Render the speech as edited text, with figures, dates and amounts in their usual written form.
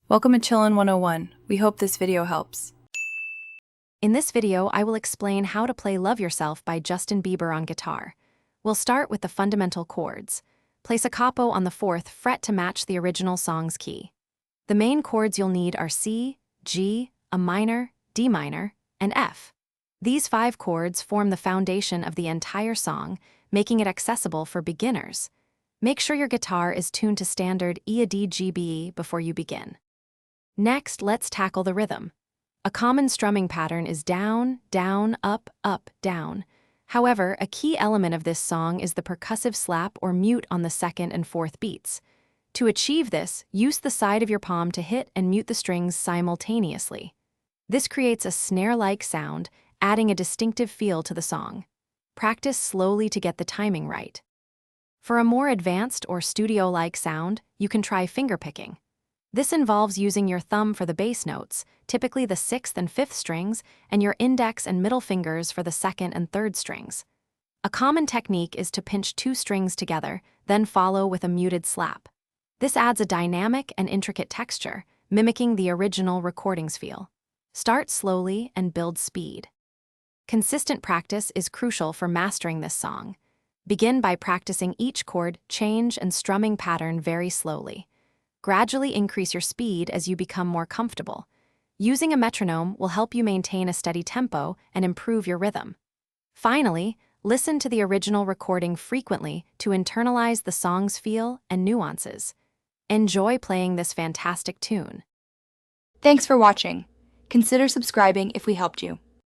Welcome to Chillin' 101. We hope this video helps. In this video, I will explain how to play Love Yourself by Justin Bieber on guitar. We'll start with the fundamental chords. Place a capo on the 4th fret to match the original song's key. The main chords you'll need are C, G, a minor, D minor, and F. These 5 chords form the foundation of the entire song, making it accessible for beginners. Make sure your guitar is tuned to standard E-A-D-G-B-E before you begin. Next, let's tackle the rhythm. A common strumming pattern is down, down, up, up, down. However, a key element of this song is the percussive slap or mute on the 2nd and 4th beats. To achieve this, use the side of your palm to hit and mute the strings simultaneously. This creates a snare-like sound, adding a distinctive feel to the song. Practice slowly to get the timing right. For a more advanced or studio-like sound, you can try fingerpicking. This involves using your thumb for the bass notes, typically the 6th and 5th strings, and your index and middle fingers for the 2nd and 3rd strings. A common technique is to pinch 2 strings together, then follow with a muted slap. This adds a dynamic and intricate texture, mimicking the original recording's feel. Start slowly and build speed. Consistent practice is crucial for mastering this song. Begin by practicing each chord, change, and strumming pattern very slowly. Gradually increase your speed as you become more comfortable. Using a metronome will help you maintain a steady tempo and improve your rhythm. Finally, listen to the original recording frequently to internalize the song's feel and nuances. Enjoy playing this fantastic tune. Thanks for watching. Consider subscribing if we helped you.